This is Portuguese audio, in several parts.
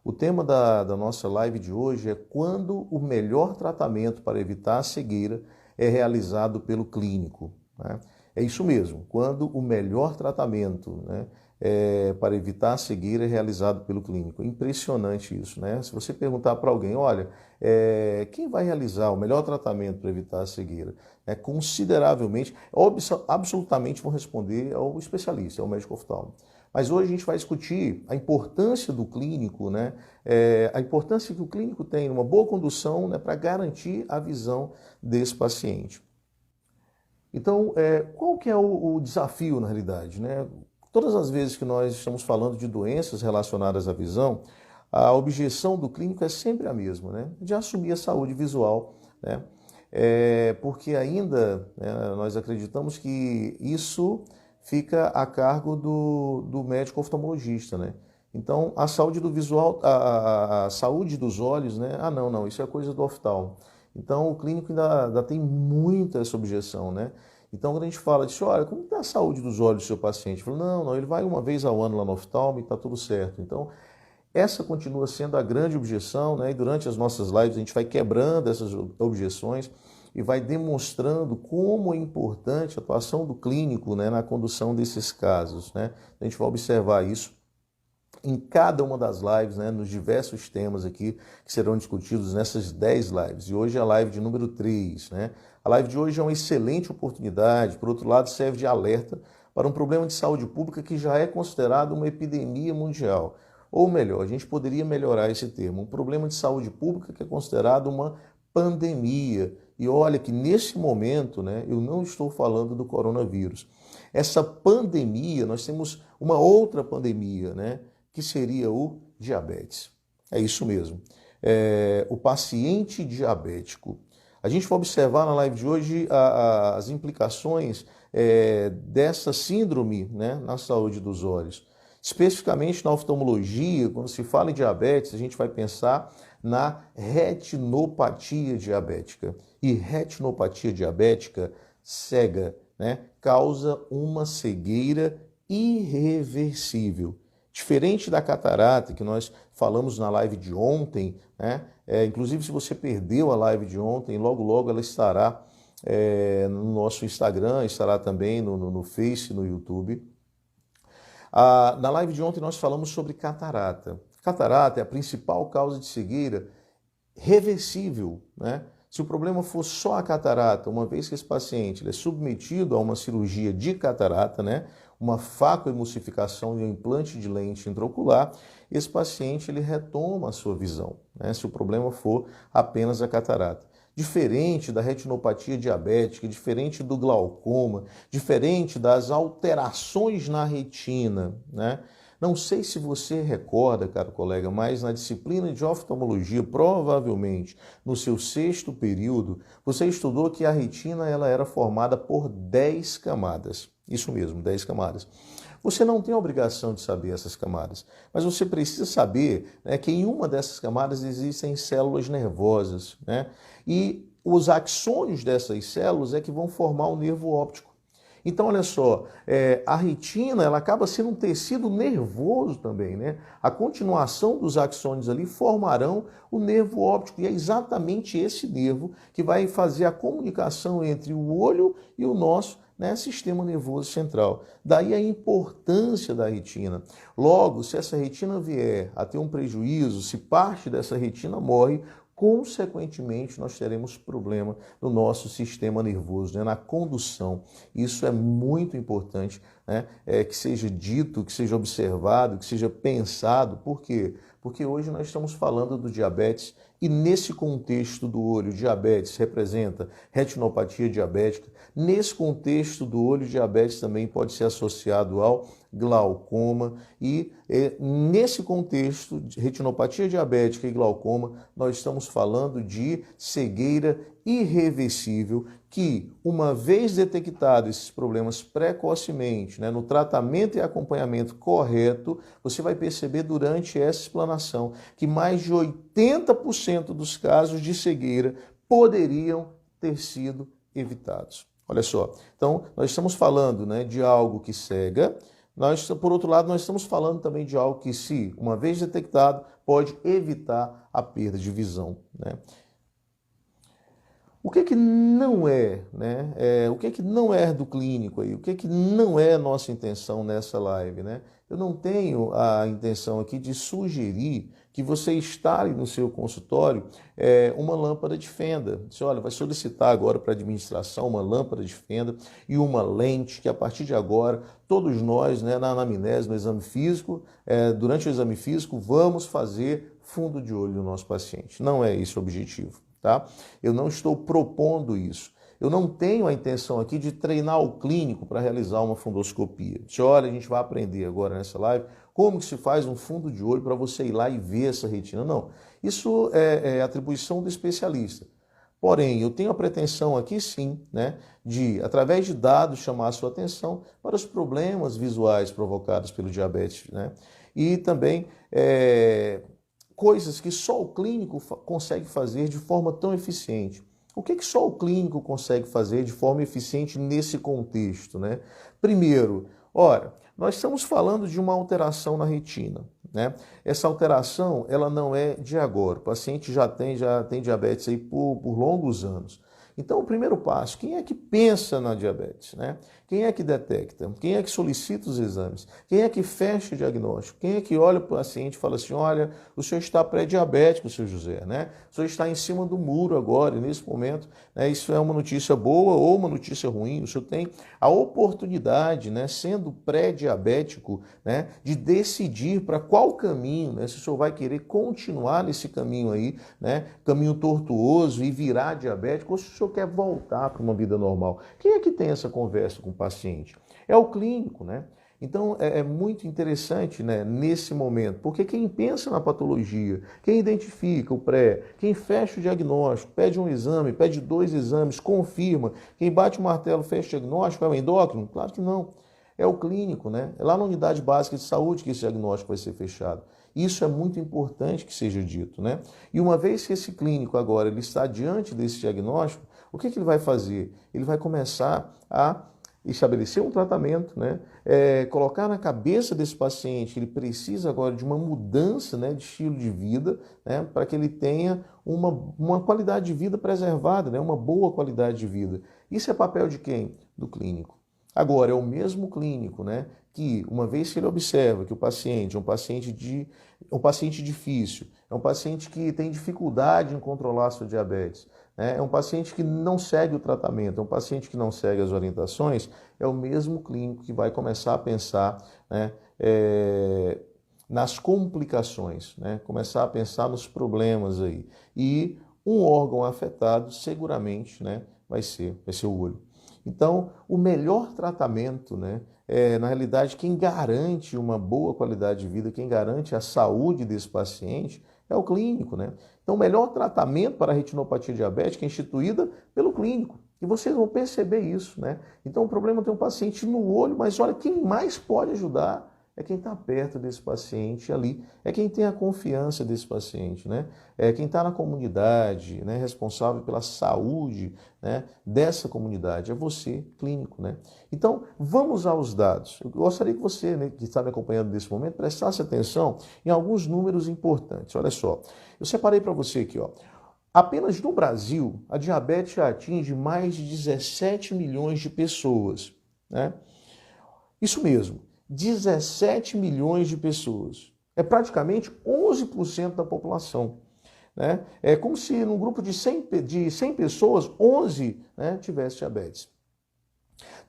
O tema da nossa live de hoje é quando o melhor tratamento para evitar a cegueira é realizado pelo clínico, né? É isso mesmo, quando o melhor tratamento, né, para evitar a cegueira é realizado pelo clínico. Impressionante isso, né? Se você perguntar para alguém, olha, quem vai realizar o melhor tratamento para evitar a cegueira? Consideravelmente, absolutamente vão responder ao especialista, ao médico oftalmo. Mas hoje a gente vai discutir a importância do clínico, né? A importância que o clínico tem numa boa condução, né, para garantir a visão desse paciente. Então, qual que é o desafio na realidade, né? Todas as vezes que nós estamos falando de doenças relacionadas à visão, a objeção do clínico é sempre a mesma, né? De assumir a saúde visual, né? Porque ainda, né, nós acreditamos que isso fica a cargo do médico oftalmologista, né? Então, a saúde do visual, a saúde dos olhos, né? Ah, não, isso é coisa do oftalmo. Então, o clínico ainda tem muita essa objeção, né? Então, quando a gente fala disso, olha, como está a saúde dos olhos do seu paciente? Fala, não, ele vai uma vez ao ano lá no oftalmo e está tudo certo. Então, essa continua sendo a grande objeção, né? E durante as nossas lives a gente vai quebrando essas objeções e vai demonstrando como é importante a atuação do clínico, né, na condução desses casos, né? A gente vai observar isso em cada uma das lives, né, nos diversos temas aqui que serão discutidos nessas 10 lives. E hoje é a live de número 3, né? A live de hoje é uma excelente oportunidade, por outro lado, serve de alerta para um problema de saúde pública que já é considerado uma epidemia mundial. Ou melhor, a gente poderia melhorar esse termo, um problema de saúde pública que é considerado uma pandemia. E olha que nesse momento, né, eu não estou falando do coronavírus. Essa pandemia, nós temos uma outra pandemia, né, que seria o diabetes. É isso mesmo. O paciente diabético. A gente vai observar na live de hoje as implicações dessa síndrome, né, na saúde dos olhos. Especificamente na oftalmologia, quando se fala em diabetes, a gente vai pensar na retinopatia diabética. E retinopatia diabética cega, né, causa uma cegueira irreversível. Diferente da catarata, que nós falamos na live de ontem, né? Inclusive, se você perdeu a live de ontem, logo logo ela estará no nosso Instagram, estará também no Face, no YouTube. Na live de ontem nós falamos sobre catarata. Catarata é a principal causa de cegueira reversível, né? Se o problema for só a catarata, uma vez que esse paciente ele é submetido a uma cirurgia de catarata, né, uma facoemulsificação e um implante de lente intraocular, esse paciente ele retoma a sua visão, né, se o problema for apenas a catarata. Diferente da retinopatia diabética, diferente do glaucoma, diferente das alterações na retina, né? Não sei se você recorda, caro colega, mas na disciplina de oftalmologia, provavelmente no seu 6º período, você estudou que a retina ela era formada por 10 camadas. Isso mesmo, 10 camadas. Você não tem a obrigação de saber essas camadas, mas você precisa saber, né, que em uma dessas camadas existem células nervosas, né? E os axônios dessas células é que vão formar o nervo óptico. Então, olha só, a retina ela acaba sendo um tecido nervoso também, né? A continuação dos axônios ali formarão o nervo óptico e é exatamente esse nervo que vai fazer a comunicação entre o olho e o nosso, né, sistema nervoso central. Daí a importância da retina. Logo, se essa retina vier a ter um prejuízo, se parte dessa retina morre, consequentemente, nós teremos problema no nosso sistema nervoso, né, na condução. Isso é muito importante, né, que seja dito, que seja observado, que seja pensado. Por quê? Porque hoje nós estamos falando do diabetes e nesse contexto do olho, diabetes representa retinopatia diabética. Nesse contexto do olho, diabetes também pode ser associado ao glaucoma e nesse contexto de retinopatia diabética e glaucoma, nós estamos falando de cegueira irreversível que, uma vez detectados esses problemas precocemente, né, no tratamento e acompanhamento correto, você vai perceber durante essa explanação que mais de 80% dos casos de cegueira poderiam ter sido evitados. Olha só, então nós estamos falando, né, de algo que cega, por outro lado, nós estamos falando também de algo que, se uma vez detectado, pode evitar a perda de visão, né? O que que não é, né? O que que não é do clínico aí? O que que não é nossa intenção nessa live, né? Eu não tenho a intenção aqui de sugerir que você instale no seu consultório uma lâmpada de fenda. Você, olha, vai solicitar agora para a administração uma lâmpada de fenda e uma lente que, a partir de agora, todos nós, né, na anamnese, no exame físico, durante o exame físico, vamos fazer fundo de olho no nosso paciente. Não é esse o objetivo. Tá? Eu não estou propondo isso. Eu não tenho a intenção aqui de treinar o clínico para realizar uma fundoscopia. Olha, a gente vai aprender agora nessa live como que se faz um fundo de olho para você ir lá e ver essa retina. Não, isso é atribuição do especialista. Porém, eu tenho a pretensão aqui sim, né, de, através de dados, chamar a sua atenção para os problemas visuais provocados pelo diabetes, né? E também coisas que só o clínico consegue fazer de forma tão eficiente. O que só o clínico consegue fazer de forma eficiente nesse contexto, né? Primeiro, ora, nós estamos falando de uma alteração na retina, né? Essa alteração, ela não é de agora. O paciente já tem diabetes aí por longos anos. Então, o primeiro passo, quem é que pensa na diabetes, né? Quem é que detecta? Quem é que solicita os exames? Quem é que fecha o diagnóstico? Quem é que olha para o paciente e fala assim, olha, o senhor está pré-diabético, seu José, né? O senhor está em cima do muro agora, e nesse momento, né, isso é uma notícia boa ou uma notícia ruim. O senhor tem a oportunidade, né, sendo pré-diabético, né, de decidir para qual caminho, né, se o senhor vai querer continuar nesse caminho aí, né, caminho tortuoso e virar diabético, ou se o senhor quer voltar para uma vida normal. Quem é que tem essa conversa com o paciente? É o clínico, né? Então é muito interessante, né, nesse momento, porque quem pensa na patologia, quem identifica o pré, quem fecha o diagnóstico, pede um exame, pede 2 exames, confirma, quem bate o martelo, fecha o diagnóstico, é o endócrino? Claro que não. É o clínico, né? É lá na unidade básica de saúde que esse diagnóstico vai ser fechado. Isso é muito importante que seja dito, né? E uma vez que esse clínico agora ele está diante desse diagnóstico, o que ele vai fazer? Ele vai começar a estabelecer um tratamento, né? Colocar na cabeça desse paciente que ele precisa agora de uma mudança, né, de estilo de vida, né, para que ele tenha uma qualidade de vida preservada, né, uma boa qualidade de vida. Isso é papel de quem? Do clínico. Agora, é o mesmo clínico, né, que uma vez que ele observa que o paciente é um paciente difícil, é um paciente que tem dificuldade em controlar sua diabetes, né, é um paciente que não segue o tratamento, é um paciente que não segue as orientações, é o mesmo clínico que vai começar a pensar, né, nas complicações, né, começar a pensar nos problemas aí. E um órgão afetado, seguramente, né, vai ser o olho. Então, o melhor tratamento, né, na realidade, quem garante uma boa qualidade de vida, quem garante a saúde desse paciente é o clínico, né? Então, o melhor tratamento para a retinopatia diabética é instituída pelo clínico. E vocês vão perceber isso, né? Então, o problema é ter um paciente no olho, mas olha, quem mais pode ajudar é quem está perto desse paciente ali, é quem tem a confiança desse paciente, né? É quem está na comunidade, né? Responsável pela saúde, né, dessa comunidade, é você, clínico, né? Então, vamos aos dados. Eu gostaria que você, né, que está me acompanhando nesse momento, prestasse atenção em alguns números importantes. Olha só, eu separei para você aqui, ó. Apenas no Brasil, a diabetes atinge mais de 17 milhões de pessoas, né? Isso mesmo. 17 milhões de pessoas. É praticamente 11% da população. Né? É como se num grupo de 100 pessoas, 11, né, tivesse diabetes.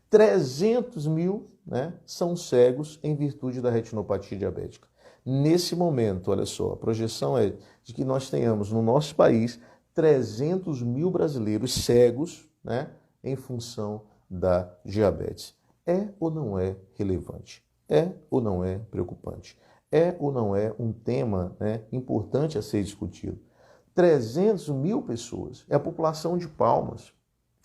300 mil, né, são cegos em virtude da retinopatia diabética. Nesse momento, olha só, a projeção é de que nós tenhamos no nosso país 300 mil brasileiros cegos, né, em função da diabetes. É ou não é relevante? É ou não é preocupante? É ou não é um tema, né, importante a ser discutido? 300 mil pessoas, é a população de Palmas.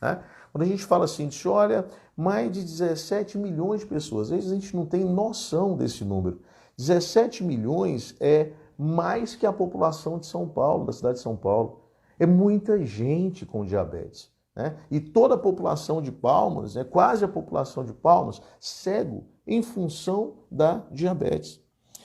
Né? Quando a gente fala assim, olha, mais de 17 milhões de pessoas, às vezes a gente não tem noção desse número. 17 milhões é mais que a população de São Paulo, da cidade de São Paulo. É muita gente com diabetes. Né? E toda a população de Palmas, quase a população de Palmas, cego em função da diabetes.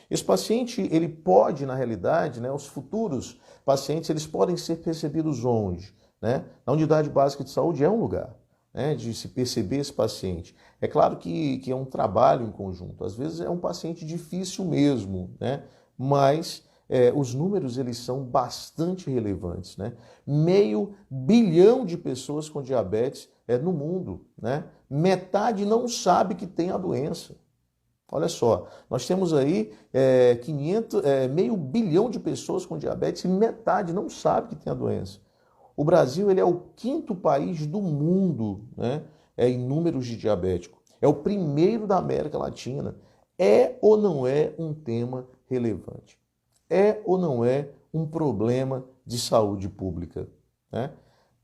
Esse paciente, ele pode, na realidade, né, os futuros pacientes, eles podem ser percebidos onde? Né? Na unidade básica de saúde é um lugar, né, de se perceber esse paciente. É claro que é um trabalho em conjunto, às vezes é um paciente difícil mesmo, né, mas os números eles são bastante relevantes. Né? 500 milhão de pessoas com diabetes no mundo, né? Metade não sabe que tem a doença. Olha só, nós temos aí 500 de pessoas com diabetes e metade não sabe que tem a doença. O Brasil ele é o 5º país do mundo, né, em números de diabético. É o primeiro da América Latina. É ou não é um tema relevante? É ou não é um problema de saúde pública? Né?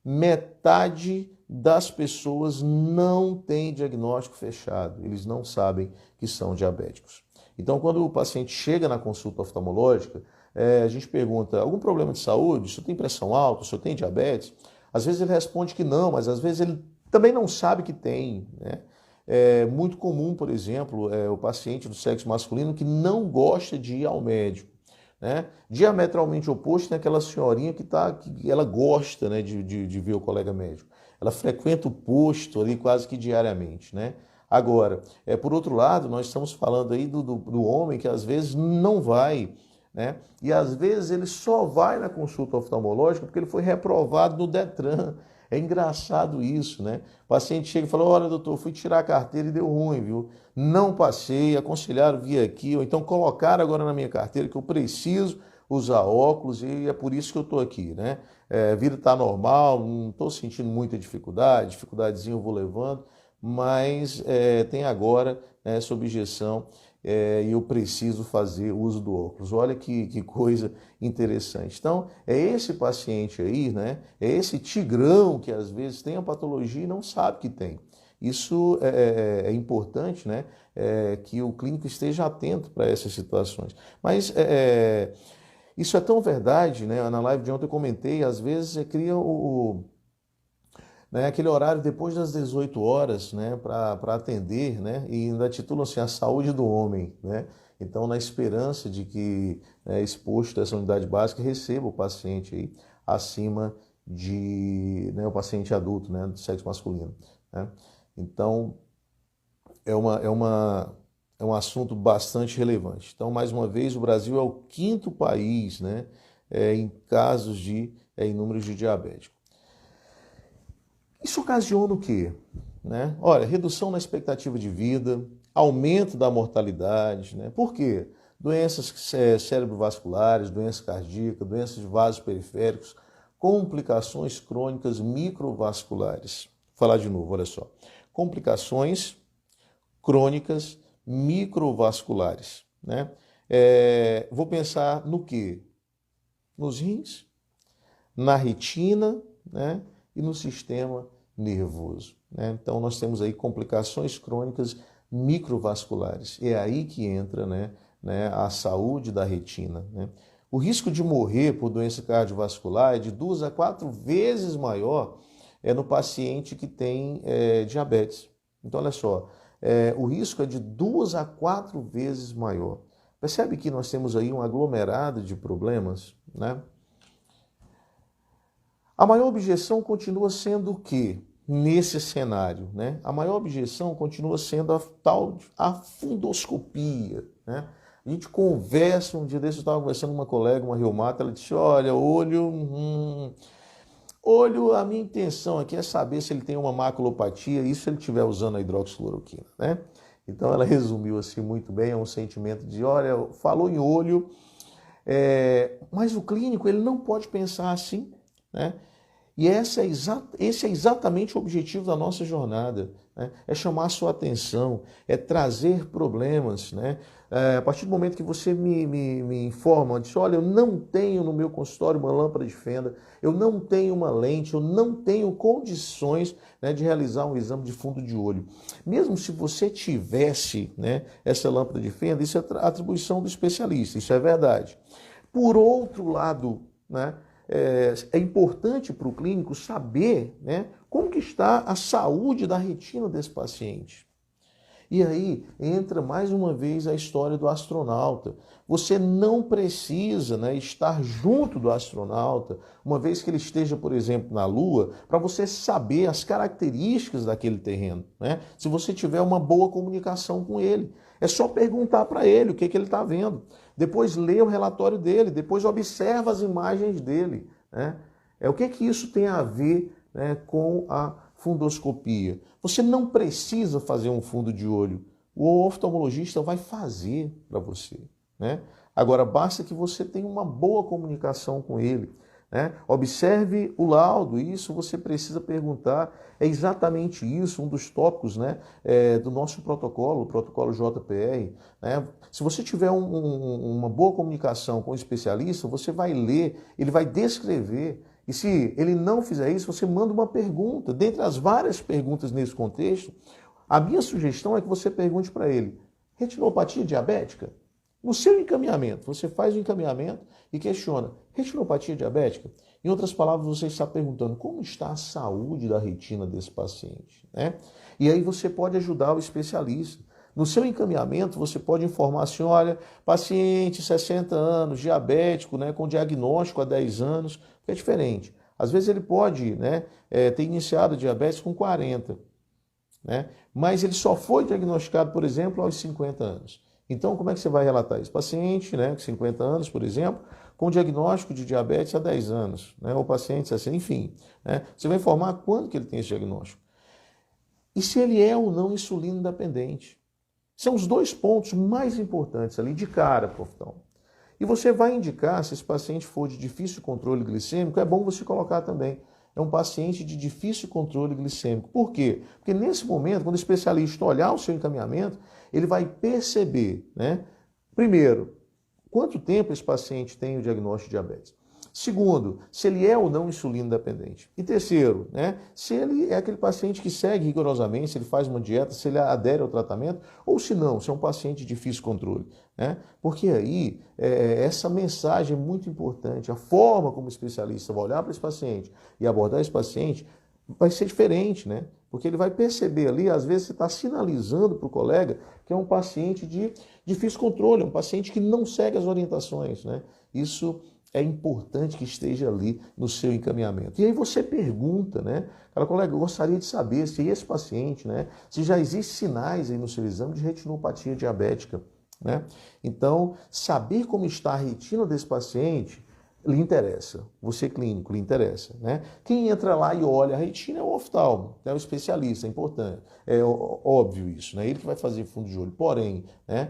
Metade das pessoas não tem diagnóstico fechado, eles não sabem que são diabéticos. Então, quando o paciente chega na consulta oftalmológica, a gente pergunta, algum problema de saúde? O senhor tem pressão alta? O senhor tem diabetes? Às vezes ele responde que não, mas às vezes ele também não sabe que tem. Né? É muito comum, por exemplo, o paciente do sexo masculino que não gosta de ir ao médico. Né? Diametralmente oposto tem aquela senhorinha que ela gosta, né, de ver o colega médico. Ela frequenta o posto ali quase que diariamente. Né? Agora, por outro lado, nós estamos falando aí do homem que às vezes não vai, né? E às vezes ele só vai na consulta oftalmológica porque ele foi reprovado no Detran. É engraçado isso, né? O paciente chega e fala, olha doutor, fui tirar a carteira e deu ruim, viu? Não passei, aconselharam vir aqui, ou então colocaram agora na minha carteira que eu preciso usar óculos e é por isso que eu estou aqui, né? A vida está normal, não estou sentindo muita dificuldadezinha eu vou levando, mas tem agora essa objeção e eu preciso fazer uso do óculos. Olha que coisa interessante. Então, é esse paciente aí, né? É esse tigrão que às vezes tem a patologia e não sabe que tem. Isso é importante, né? Que o clínico esteja atento para essas situações. Mas isso é tão verdade, né? Na live de ontem eu comentei, às vezes cria né, aquele horário depois das 18 horas, né, para atender, né, e ainda titulam assim, a saúde do homem, né? Então, na esperança de que esse posto dessa unidade básica receba o paciente aí acima de, né, o paciente adulto, né, do sexo masculino, né? Então, é um assunto bastante relevante. Então, mais uma vez, o Brasil é o 5º país, né, em casos em números de diabético. Isso ocasiona o quê? Né? Olha, redução na expectativa de vida, aumento da mortalidade. Né? Por quê? Doenças cerebrovasculares, doenças cardíacas, doenças de vasos periféricos, complicações crônicas microvasculares. Vou falar de novo, olha só. Complicações crônicas microvasculares. Né? Vou pensar no quê? Nos rins, na retina, né? E no sistema nervoso. Né? Então, nós temos aí complicações crônicas microvasculares. É aí que entra, né, a saúde da retina. Né? O risco de morrer por doença cardiovascular é de 2 a 4 vezes maior no paciente que tem diabetes. Então, olha só, o risco é de 2 a 4 vezes maior. Percebe que nós temos aí um aglomerado de problemas, né? A maior objeção continua sendo o quê? Nesse cenário, né? A maior objeção continua sendo a tal a fundoscopia, né? A gente conversa, um dia desse eu estava conversando com uma colega, uma reumata, ela disse, olha, olho, a minha intenção aqui é saber se ele tem uma maculopatia, isso se ele estiver usando a hidroxicloroquina, né? Então ela resumiu assim muito bem, é um sentimento de, olha, falou em olho, mas o clínico ele não pode pensar assim, né? E esse é exatamente o objetivo da nossa jornada, né? É chamar a sua atenção, é trazer problemas, né? A partir do momento que você me informa, diz, olha, eu não tenho no meu consultório uma lâmpada de fenda, eu não tenho uma lente, eu não tenho condições, né, de realizar um exame de fundo de olho. Mesmo se você tivesse, né, essa lâmpada de fenda, isso é atribuição do especialista, isso é verdade. Por outro lado, né, é importante para o clínico saber, né, como que está a saúde da retina desse paciente. E aí entra mais uma vez a história do astronauta. Você não precisa, né, estar junto do astronauta, uma vez que ele esteja, por exemplo, na Lua, para você saber as características daquele terreno, né? Se você tiver uma boa comunicação com ele. É só perguntar para ele o que ele está vendo. Depois lê o relatório dele, depois observa as imagens dele, né? O que isso tem a ver, né, com a fundoscopia? Você não precisa fazer um fundo de olho. O oftalmologista vai fazer para você, né? Agora, basta que você tenha uma boa comunicação com ele, né? Observe o laudo, isso você precisa perguntar. É exatamente isso, um dos tópicos, né, do nosso protocolo, o protocolo JPR. Né? Se você tiver uma boa comunicação com o especialista, você vai ler, ele vai descrever. E se ele não fizer isso, você manda uma pergunta. Dentre as várias perguntas nesse contexto, a minha sugestão é que você pergunte para ele: retinopatia diabética? No seu encaminhamento, você faz o encaminhamento e questiona: retinopatia diabética? Em outras palavras, você está perguntando como está a saúde da retina desse paciente, né? E aí você pode ajudar o especialista. No seu encaminhamento, você pode informar assim: olha, paciente 60 anos, diabético, né, com diagnóstico há 10 anos, que é diferente. Às vezes ele pode, né, ter iniciado diabetes com 40, né, mas ele só foi diagnosticado, por exemplo, aos 50 anos. Então, como é que você vai relatar isso? Paciente, né, com 50 anos, por exemplo, com diagnóstico de diabetes há 10 anos, né, ou paciente assim, enfim, né, você vai informar quando que ele tem esse diagnóstico. E se ele é ou não insulino dependente. São os dois pontos mais importantes ali de cara, profitão. E você vai indicar, se esse paciente for de difícil controle glicêmico, é bom você colocar também. É um paciente de difícil controle glicêmico. Por quê? Porque nesse momento, quando o especialista olhar o seu encaminhamento, ele vai perceber, né? Primeiro, quanto tempo esse paciente tem o diagnóstico de diabetes. Segundo, se ele é ou não insulino dependente. E terceiro, né, se ele é aquele paciente que segue rigorosamente, se ele faz uma dieta, se ele adere ao tratamento, ou se não, se é um paciente de difícil controle. Né? Porque aí, essa mensagem é muito importante. A forma como o especialista vai olhar para esse paciente e abordar esse paciente vai ser diferente, né? Porque ele vai perceber ali, às vezes você está sinalizando para o colega que é um paciente de difícil controle, um paciente que não segue as orientações, né? Isso é importante que esteja ali no seu encaminhamento. E aí você pergunta, né? Cara, colega, eu gostaria de saber se esse paciente, né, se já existem sinais aí no seu exame de retinopatia diabética, né? Então, saber como está a retina desse paciente lhe interessa, você clínico lhe interessa, né? Quem entra lá e olha a retina é o oftalmo, é o especialista, é importante, é óbvio isso, né? Ele que vai fazer fundo de olho. Porém, né,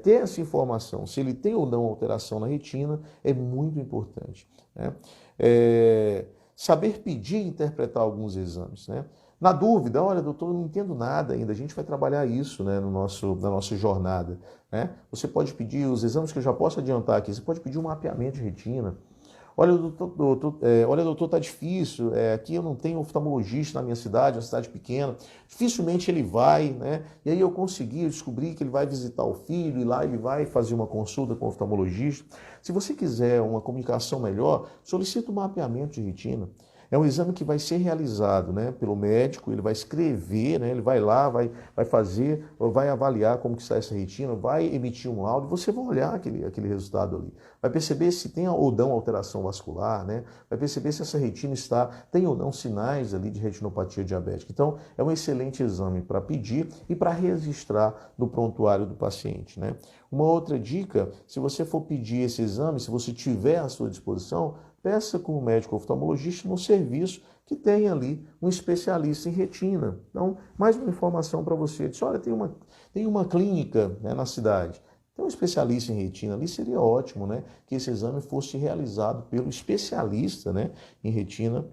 ter essa informação, se ele tem ou não alteração na retina, é muito importante, né? Saber pedir e interpretar alguns exames, né? Na dúvida, olha, doutor, eu não entendo nada ainda, a gente vai trabalhar isso, né, na nossa jornada, né? Você pode pedir os exames que eu já posso adiantar aqui, você pode pedir um mapeamento de retina. Olha, doutor, tá difícil, aqui eu não tenho oftalmologista na minha cidade, uma cidade pequena, dificilmente ele vai, né? E aí eu descobri que ele vai visitar o filho e lá ele vai fazer uma consulta com o oftalmologista. Se você quiser uma comunicação melhor, solicita um mapeamento de retina. É um exame que vai ser realizado, né, pelo médico, ele vai escrever, né, ele vai lá, vai fazer, vai avaliar como que está essa retina, vai emitir um laudo, e você vai olhar aquele resultado ali. Vai perceber se tem ou não alteração vascular, né, vai perceber se essa retina tem ou não sinais ali de retinopatia diabética. Então, é um excelente exame para pedir e para registrar no prontuário do paciente, né. Uma outra dica, se você for pedir esse exame, se você tiver à sua disposição, peça com o médico oftalmologista no serviço que tem ali um especialista em retina. Então, mais uma informação para você. Diz, olha, tem uma clínica, né, na cidade. Tem um especialista em retina ali, seria ótimo, né, que esse exame fosse realizado pelo especialista, né, em retina,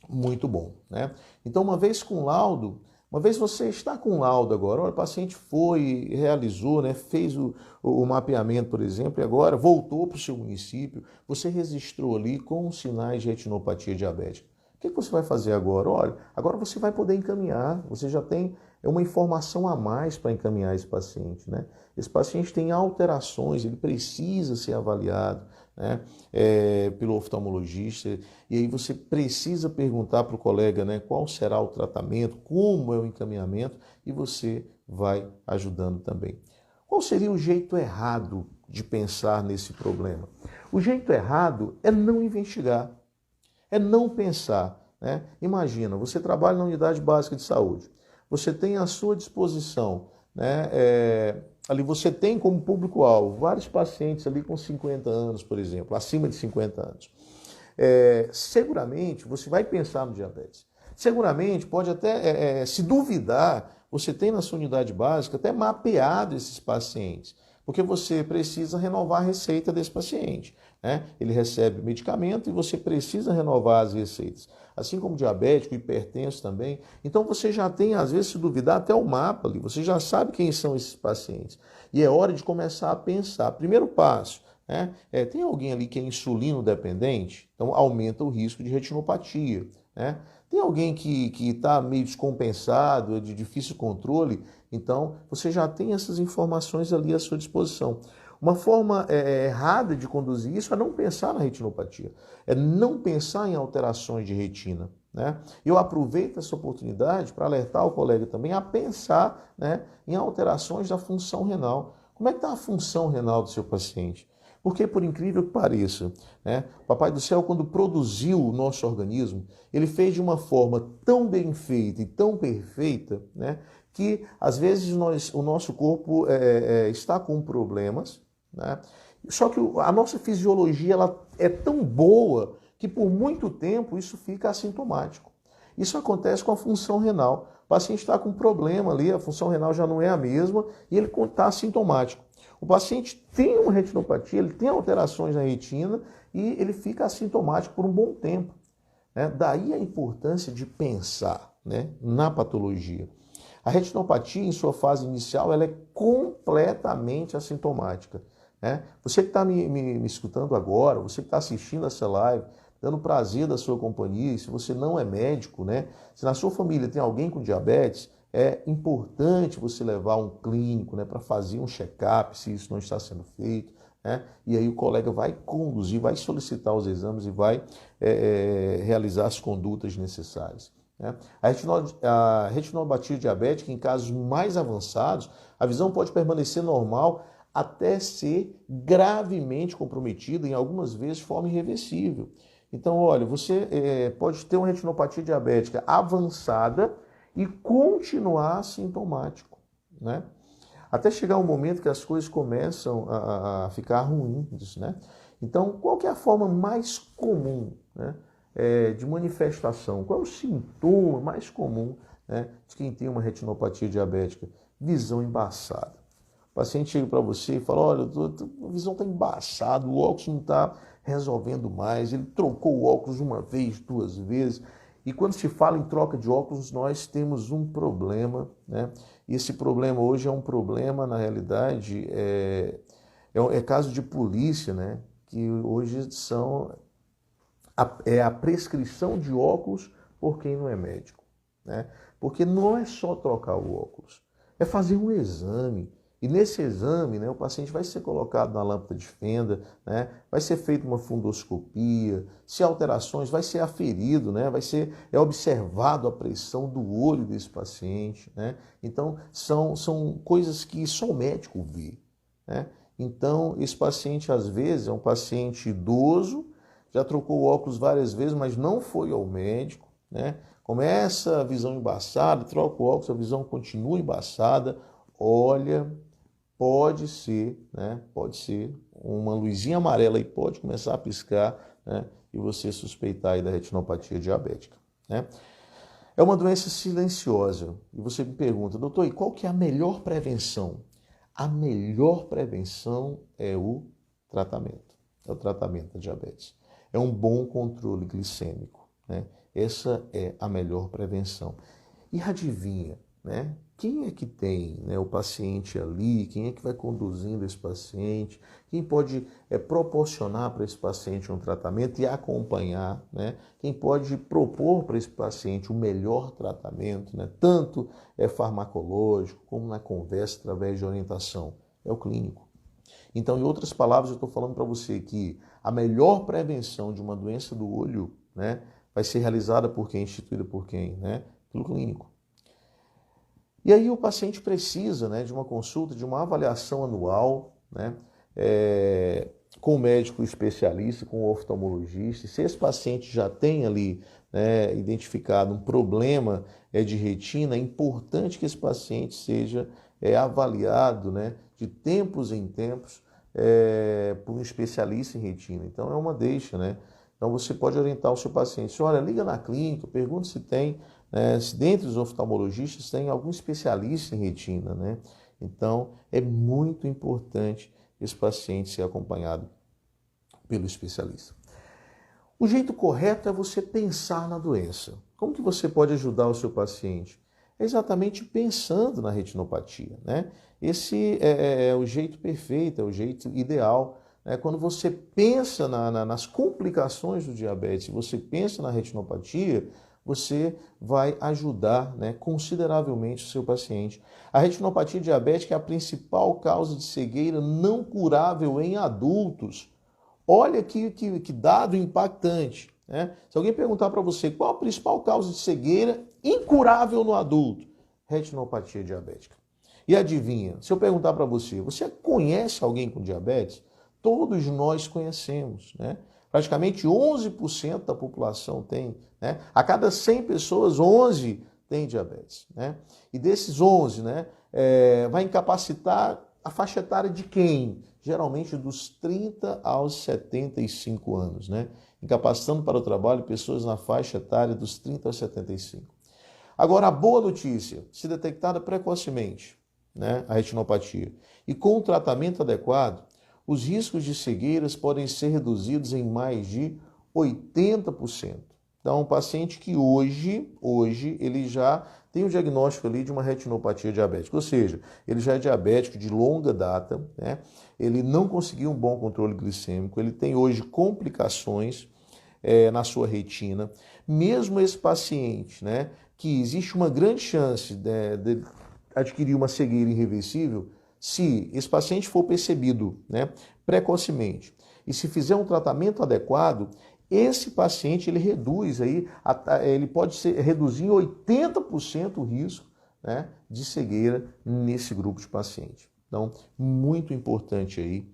muito bom, né? Então, uma vez com laudo, uma vez você está com laudo agora, olha, o paciente foi, realizou, né, fez o mapeamento, por exemplo, e agora voltou para o seu município, você registrou ali com sinais de retinopatia diabética. O que você vai fazer agora? Olha, agora você vai poder encaminhar, você já tem uma informação a mais para encaminhar esse paciente, né? Esse paciente tem alterações, ele precisa ser avaliado, né, pelo oftalmologista, e aí você precisa perguntar para o colega, né, qual será o tratamento, como é o encaminhamento, e você vai ajudando também. Qual seria o jeito errado de pensar nesse problema? O jeito errado é não investigar, é não pensar, né? Imagina, você trabalha na unidade básica de saúde, você tem à sua disposição, né, ali você tem como público-alvo vários pacientes ali com 50 anos, por exemplo, acima de 50 anos. Seguramente você vai pensar no diabetes. Seguramente pode até, se duvidar, você tem na sua unidade básica até mapeado esses pacientes, porque você precisa renovar a receita desse paciente, né? Ele recebe medicamento e você precisa renovar as receitas. Assim como diabético, hipertenso também. Então você já tem, às vezes, se duvidar, até o mapa ali. Você já sabe quem são esses pacientes. E é hora de começar a pensar. Primeiro passo, né? Tem alguém ali que é insulino dependente? Então aumenta o risco de retinopatia, né? Tem alguém que está meio descompensado, de difícil controle? Então você já tem essas informações ali à sua disposição. Uma forma errada de conduzir isso é não pensar na retinopatia, é não pensar em alterações de retina, né? Eu aproveito essa oportunidade para alertar o colega também a pensar, né, em alterações da função renal. Como é que está a função renal do seu paciente? Porque, por incrível que pareça, né, o Papai do Céu, quando produziu o nosso organismo, ele fez de uma forma tão bem feita e tão perfeita, né, que às vezes o nosso corpo está com problemas, né? Só que a nossa fisiologia ela é tão boa que por muito tempo isso fica assintomático. Isso acontece com a função renal. O paciente está com um problema ali, a função renal já não é a mesma e ele está assintomático. O paciente tem uma retinopatia, ele tem alterações na retina e ele fica assintomático por um bom tempo, né? Daí a importância de pensar, né, na patologia. A retinopatia, em sua fase inicial, ela é completamente assintomática, né? Você que está me escutando agora, você que está assistindo essa live, dando prazer da sua companhia, e se você não é médico, né? Se na sua família tem alguém com diabetes, é importante você levar um clínico, né, para fazer um check-up, se isso não está sendo feito, né? E aí o colega vai conduzir, vai solicitar os exames e vai realizar as condutas necessárias, né? A retinopatia diabética, em casos mais avançados, a visão pode permanecer normal até ser gravemente comprometida, em algumas vezes de forma irreversível. Então, olha, você pode ter uma retinopatia diabética avançada e continuar sintomático, né? Até chegar um momento que as coisas começam a ficar ruins, né? Então, qual que é a forma mais comum, né, de manifestação? Qual é o sintoma mais comum, né, de quem tem uma retinopatia diabética? Visão embaçada. O paciente chega para você e fala, olha, a visão está embaçada, o óculos não está resolvendo mais, ele trocou o óculos uma vez, duas vezes. E quando se fala em troca de óculos, nós temos um problema, né? E esse problema hoje é um problema, na realidade, é caso de polícia, né? Que hoje é a prescrição de óculos por quem não é médico, né? Porque não é só trocar o óculos, é fazer um exame. E nesse exame, né, o paciente vai ser colocado na lâmpada de fenda, né, vai ser feita uma fundoscopia, se há alterações, vai ser aferido, né, observado a pressão do olho desse paciente, né? Então, são coisas que só o médico vê, né? Então, esse paciente, às vezes, é um paciente idoso, já trocou o óculos várias vezes, mas não foi ao médico, né? Começa a visão embaçada, troca o óculos, a visão continua embaçada. Olha, pode ser, né? Pode ser uma luzinha amarela e pode começar a piscar, né? E você suspeitar aí da retinopatia diabética, né? É uma doença silenciosa. E você me pergunta, doutor, e qual que é a melhor prevenção? A melhor prevenção é o tratamento. É o tratamento da diabetes. É um bom controle glicêmico, né? Essa é a melhor prevenção. E adivinha, né? Quem é que tem, né, o paciente ali? Quem é que vai conduzindo esse paciente? Quem pode proporcionar para esse paciente um tratamento e acompanhar, né? Quem pode propor para esse paciente o melhor tratamento, né? Tanto farmacológico como na conversa através de orientação? É o clínico. Então, em outras palavras, eu estou falando para você que a melhor prevenção de uma doença do olho, né, vai ser realizada por quem? Instituída por quem? Né? Pelo clínico. E aí o paciente precisa, né, de uma consulta, de uma avaliação anual, né, com o médico especialista, com o oftalmologista. Se esse paciente já tem ali, né, identificado um problema de retina, é importante que esse paciente seja avaliado, né, de tempos em tempos por um especialista em retina. Então é uma deixa, né? Então você pode orientar o seu paciente, olha, liga na clínica, pergunta se tem, né, se dentre os oftalmologistas tem algum especialista em retina, né? Então é muito importante esse paciente ser acompanhado pelo especialista. O jeito correto é você pensar na doença. Como que você pode ajudar o seu paciente? É exatamente pensando na retinopatia, né? Esse é o jeito perfeito, é o jeito ideal. Né? Quando você pensa nas complicações do diabetes, você pensa na retinopatia, você vai ajudar, né, consideravelmente o seu paciente. A retinopatia diabética é a principal causa de cegueira não curável em adultos. Olha que dado impactante. Né? Se alguém perguntar para você qual a principal causa de cegueira incurável no adulto, retinopatia diabética. E adivinha, se eu perguntar para você, você conhece alguém com diabetes? Todos nós conhecemos, né? Praticamente 11% da população tem, né? A cada 100 pessoas, 11 têm diabetes, né? E desses 11, né, vai incapacitar a faixa etária de quem? Geralmente dos 30 aos 75 anos, né? Incapacitando para o trabalho pessoas na faixa etária dos 30 aos 75. Agora, a boa notícia, se detectada precocemente, né, a retinopatia, e com o tratamento adequado, os riscos de cegueiras podem ser reduzidos em mais de 80%. Então, um paciente que hoje ele já tem o diagnóstico ali de uma retinopatia diabética, ou seja, ele já é diabético de longa data, né? Ele não conseguiu um bom controle glicêmico, ele tem hoje complicações na sua retina. Mesmo esse paciente, né, que existe uma grande chance de adquirir uma cegueira irreversível, se esse paciente for percebido, né, precocemente e se fizer um tratamento adequado, esse paciente ele reduz aí, ele pode reduzir em 80% o risco, né, de cegueira nesse grupo de pacientes. Então, muito importante aí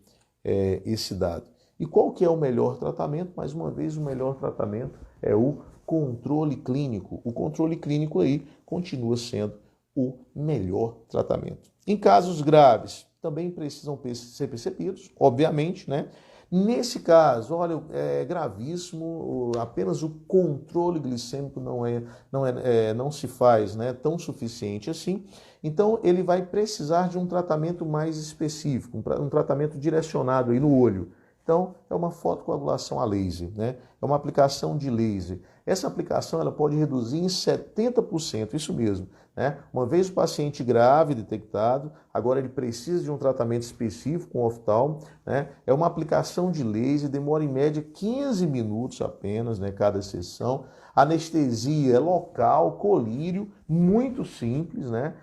esse dado. E qual que é o melhor tratamento? Mais uma vez, o melhor tratamento é o controle clínico. O controle clínico aí continua sendo o melhor tratamento. Em casos graves, também precisam ser percebidos, obviamente, né? Nesse caso, olha, é gravíssimo, apenas o controle glicêmico não se faz, né, tão suficiente assim. Então, ele vai precisar de um tratamento mais específico, um tratamento direcionado aí no olho. Então, é uma fotocoagulação a laser, né? É uma aplicação de laser. Essa aplicação ela pode reduzir em 70%, isso mesmo, né? Uma vez o paciente grave detectado, agora ele precisa de um tratamento específico com oftalmo, né? É uma aplicação de laser, demora em média 15 minutos apenas, né, cada sessão. Anestesia é local, colírio, muito simples, né?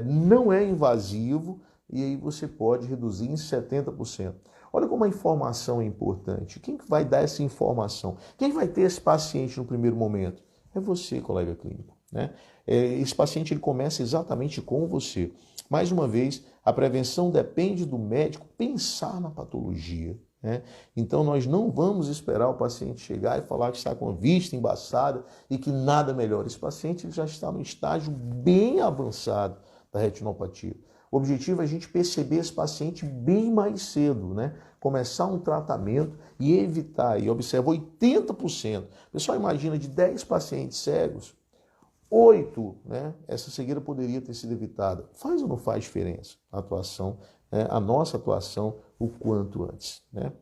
Não é invasivo e aí você pode reduzir em 70%. Olha como a informação é importante. Quem vai dar essa informação? Quem vai ter esse paciente no primeiro momento? É você, colega clínico, né? Esse paciente ele começa exatamente com você. Mais uma vez, a prevenção depende do médico pensar na patologia, né? Então nós não vamos esperar o paciente chegar e falar que está com a vista embaçada e que nada melhora. Esse paciente ele já está no estágio bem avançado da retinopatia. O objetivo é a gente perceber esse paciente bem mais cedo, né? Começar um tratamento e evitar, e observa 80%. O pessoal imagina de 10 pacientes cegos, 8, né? Essa cegueira poderia ter sido evitada. Faz ou não faz diferença a atuação, né? A nossa atuação o quanto antes, né?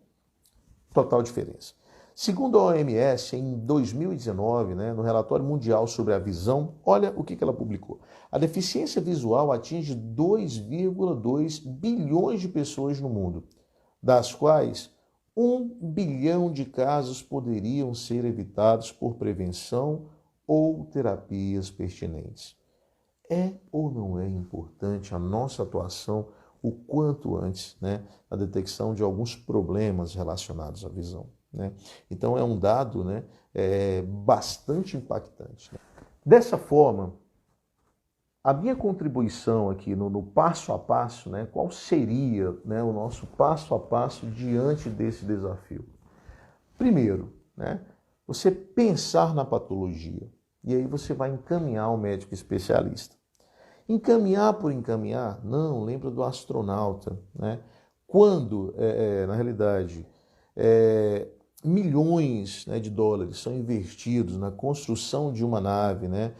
Total diferença. Segundo a OMS, em 2019, né, no relatório mundial sobre a visão, olha o que ela publicou. A deficiência visual atinge 2,2 bilhões de pessoas no mundo, das quais 1 bilhão de casos poderiam ser evitados por prevenção ou terapias pertinentes. É ou não é importante a nossa atuação o quanto antes, né, na detecção de alguns problemas relacionados à visão, né? Então é um dado, né, bastante impactante, né? Dessa forma, a minha contribuição aqui no passo a passo, né, qual seria, né, o nosso passo a passo diante desse desafio? Primeiro, né, você pensar na patologia e aí você vai encaminhar o médico especialista. Encaminhar por encaminhar? Não, lembra do astronauta, né? Quando, na realidade, milhões, né, de dólares são investidos na construção de uma nave, né?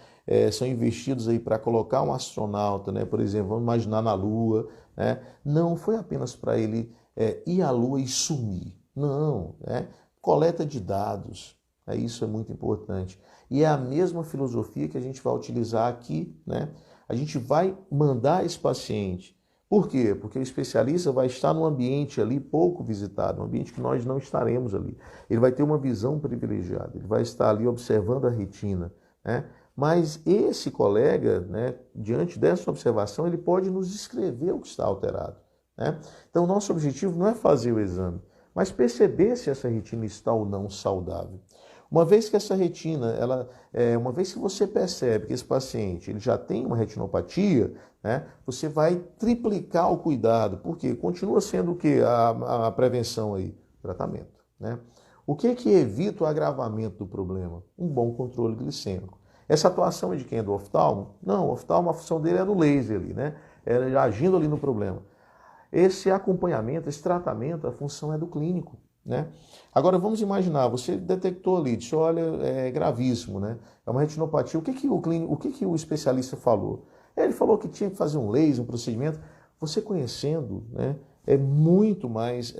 São investidos aí para colocar um astronauta, né? Por exemplo, vamos imaginar na Lua, né? Não foi apenas para ele ir à Lua e sumir, não, né? Coleta de dados, isso é muito importante. E é a mesma filosofia que a gente vai utilizar aqui, né? A gente vai mandar esse paciente. Por quê? Porque o especialista vai estar num ambiente ali pouco visitado, um ambiente que nós não estaremos ali. Ele vai ter uma visão privilegiada, ele vai estar ali observando a retina, né? Mas esse colega, né, diante dessa observação, ele pode nos descrever o que está alterado, né? Então, o nosso objetivo não é fazer o exame, mas perceber se essa retina está ou não saudável. Uma vez que essa retina, uma vez que você percebe que esse paciente ele já tem uma retinopatia, né, você vai triplicar o cuidado, porque continua sendo o que a prevenção aí, tratamento, né? O que evita o agravamento do problema? Um bom controle glicêmico. Essa atuação é de quem? É do oftalmo? Não, o oftalmo, a função dele é no laser ali, né? É agindo ali no problema. Esse acompanhamento, esse tratamento, a função é do clínico, né? Agora vamos imaginar, você detectou ali, disse, olha, é gravíssimo, né? É uma retinopatia. O que o especialista falou? Ele falou que tinha que fazer um laser, um procedimento. Você conhecendo, né, é muito mais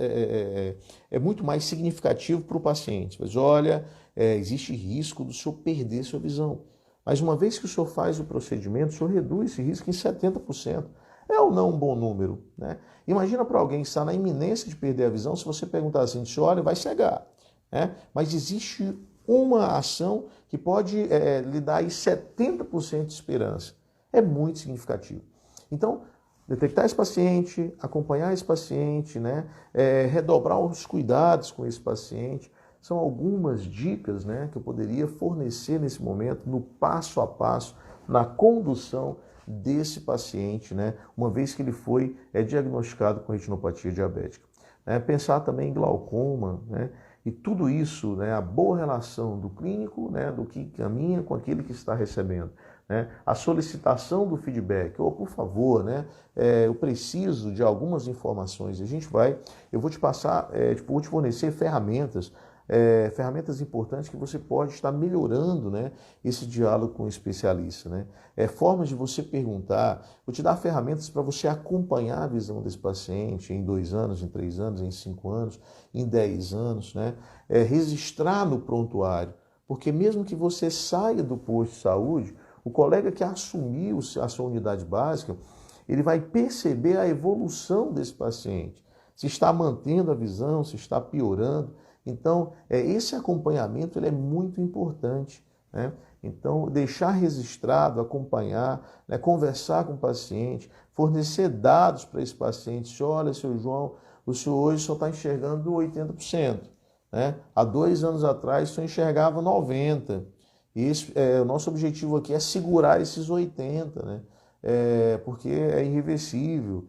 significativo para o paciente. Mas olha, existe risco do senhor perder sua visão. Mas uma vez que o senhor faz o procedimento, o senhor reduz esse risco em 70%. É ou não um bom número, né? Imagina para alguém que está na iminência de perder a visão, se você perguntar assim, olha, vai cegar, né? Mas existe uma ação que pode lhe dar aí 70% de esperança. É muito significativo. Então, detectar esse paciente, acompanhar esse paciente, né? Redobrar os cuidados com esse paciente, são algumas dicas, né, que eu poderia fornecer nesse momento, no passo a passo, na condução desse paciente, né, uma vez que ele foi diagnosticado com retinopatia diabética. Pensar também em glaucoma, né, e tudo isso, né, a boa relação do clínico, né, do que caminha com aquele que está recebendo, né, a solicitação do feedback, ou por favor, né, eu preciso de algumas informações, eu vou te passar, vou te fornecer ferramentas importantes que você pode estar melhorando, né, esse diálogo com o especialista, né? Formas de você perguntar, vou te dar ferramentas para você acompanhar a visão desse paciente em 2 anos, em 3 anos, em 5 anos, em 10 anos, né? Registrar no prontuário, porque mesmo que você saia do posto de saúde, o colega que assumiu a sua unidade básica, ele vai perceber a evolução desse paciente, se está mantendo a visão, se está piorando. Então, esse acompanhamento ele é muito importante, né? Então, deixar registrado, acompanhar, né? Conversar com o paciente, fornecer dados para esse paciente. Olha, seu João, o senhor hoje só está enxergando 80%. Né? Há 2 anos atrás, o senhor enxergava 90%. E o nosso objetivo aqui é segurar esses 80%, né? Porque é irreversível.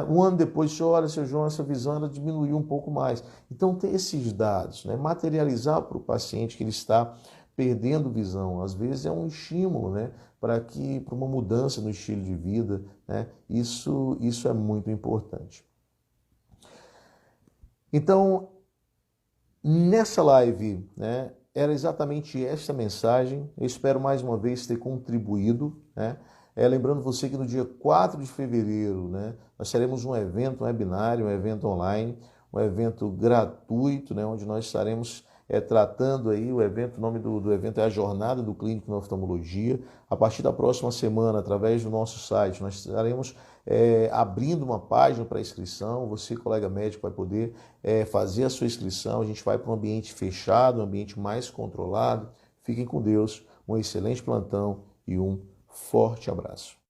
Um ano depois, olha, seu João, essa visão ela diminuiu um pouco mais. Então, ter esses dados, né? Materializar para o paciente que ele está perdendo visão, às vezes é um estímulo, né? Para uma mudança no estilo de vida, né? Isso é muito importante. Então, nessa live, né, era exatamente esta mensagem. Eu espero mais uma vez ter contribuído, né? Lembrando você que no dia 4 de fevereiro, né, nós teremos um evento, um webinário, um evento online, um evento gratuito, né, onde nós estaremos tratando aí o evento, o nome do evento é a Jornada do Clínico na Oftalmologia. A partir da próxima semana, através do nosso site, nós estaremos abrindo uma página para inscrição. Você, colega médico, vai poder fazer a sua inscrição. A gente vai para um ambiente fechado, um ambiente mais controlado. Fiquem com Deus, um excelente plantão e um forte abraço.